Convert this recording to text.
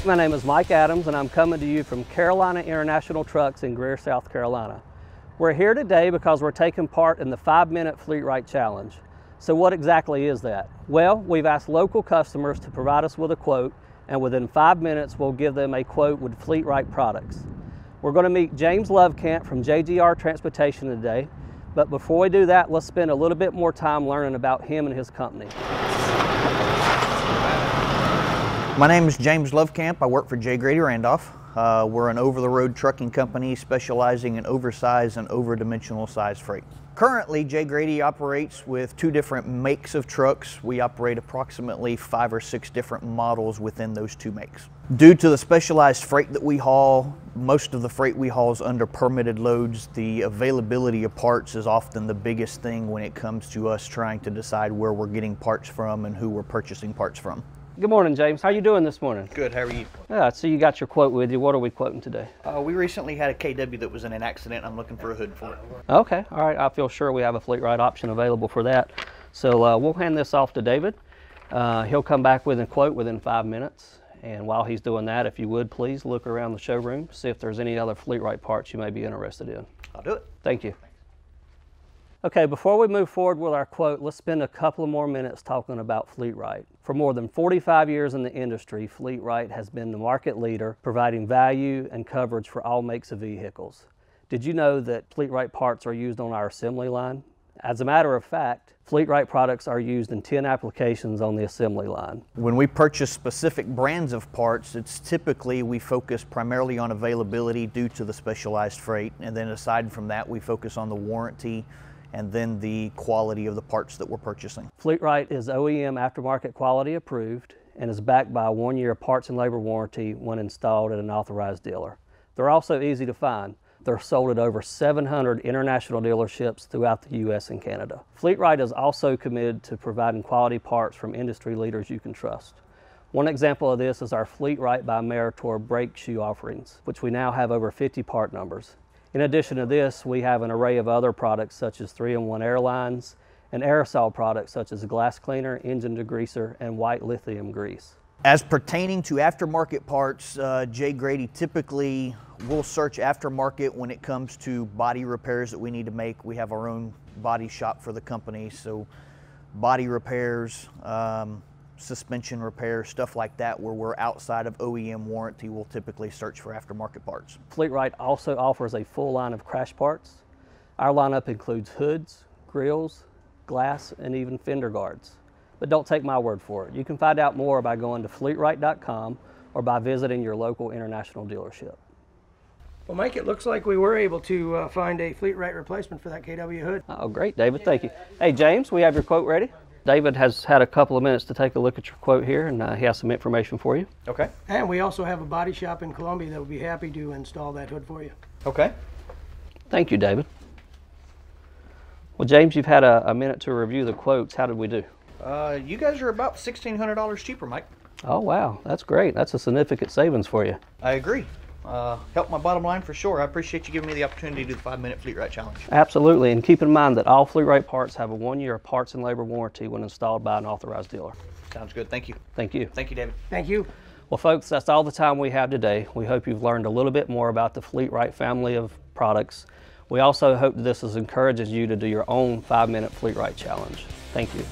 my name is Mike Adams and I'm coming to you from Carolina International Trucks in Greer, South Carolina. We're here today because we're taking part in the 5-minute Fleetrite challenge. So what exactly is that? Well, we've asked local customers to provide us with a quote, and within 5 minutes we'll give them a quote with Fleetrite products. We're going to meet James Lovecamp from JGR Transportation today, but before we do that, let's spend a little bit more time learning about him and his company. My name is James Lovecamp. I work for Greater Randolph. We're an over-the-road trucking company specializing in oversized and over-dimensional size freight. Currently, Grady operates with 2 different makes of trucks. We operate approximately 5 or 6 different models within those 2 makes. Due to the specialized freight that we haul, most of the freight we haul is under permitted loads. The availability of parts is often the biggest thing when it comes to us trying to decide where we're getting parts from and who we're purchasing parts from. Good morning, James. How are you doing this morning? Good, how are you? Yeah, so you got your quote with you. What are we quoting today? We recently had a KW that was in an accident. I'm looking for a hood for it. Okay, all right. I feel sure we have a Fleetrite option available for that. So we'll hand this off to David. He'll come back with a quote within 5 minutes. And while he's doing that, if you would, please look around the showroom, see if there's any other Fleetrite parts you may be interested in. I'll do it. Thank you. Okay, before we move forward with our quote, let's spend a couple of more minutes talking about Fleetrite. For more than 45 years in the industry, Fleetrite has been the market leader, providing value and coverage for all makes of vehicles. Did you know that Fleetrite parts are used on our assembly line? As a matter of fact, Fleetrite products are used in 10 applications on the assembly line. When we purchase specific brands of parts, it's typically we focus primarily on availability due to the specialized freight, and then aside from that, we focus on the warranty and then the quality of the parts that we're purchasing. Fleetrite is OEM aftermarket quality approved and is backed by a 1-year parts and labor warranty when installed at an authorized dealer. They're also easy to find. They're sold at over 700 international dealerships throughout the U.S. and Canada. Fleetrite is also committed to providing quality parts from industry leaders you can trust. One example of this is our Fleetrite by Meritor brake shoe offerings, which we now have over 50 part numbers. In addition to this, we have an array of other products such as 3-in-1 airlines and aerosol products such as glass cleaner, engine degreaser, and white lithium grease. As pertaining to aftermarket parts, Grady typically will search aftermarket when it comes to body repairs that we need to make. We have our own body shop for the company, so body repairs, suspension repair, stuff like that where we're outside of OEM warranty, we'll typically search for aftermarket parts. Fleetrite also offers a full line of crash parts. Our lineup includes hoods, grills, glass, and even fender guards. But don't take my word for it. You can find out more by going to fleetrite.com or by visiting your local international dealership. Well, Mike, it looks like we were able to find a Fleetrite replacement for that KW hood. Oh, great, David. Thank you. Hey, James, we have your quote ready. David has had a couple of minutes to take a look at your quote here, and he has some information for you. Okay. And we also have a body shop in Columbia that would be happy to install that hood for you. Okay. Thank you, David. Well, James, you've had a minute to review the quotes. How did we do? You guys are about $1,600 cheaper, Mike. Oh, wow. That's great. That's a significant savings for you. I agree. Helped my bottom line for sure. I appreciate you giving me the opportunity to do the 5-minute Fleetrite challenge. Absolutely, and keep in mind that all Fleetrite parts have a 1-year parts and labor warranty when installed by an authorized dealer. Sounds good. Thank you. Thank you. Thank you, David. Thank you. Well, folks, that's all the time we have today. We hope you've learned a little bit more about the Fleetrite family of products. We also hope that this encourages you to do your own 5-minute Fleetrite challenge. Thank you.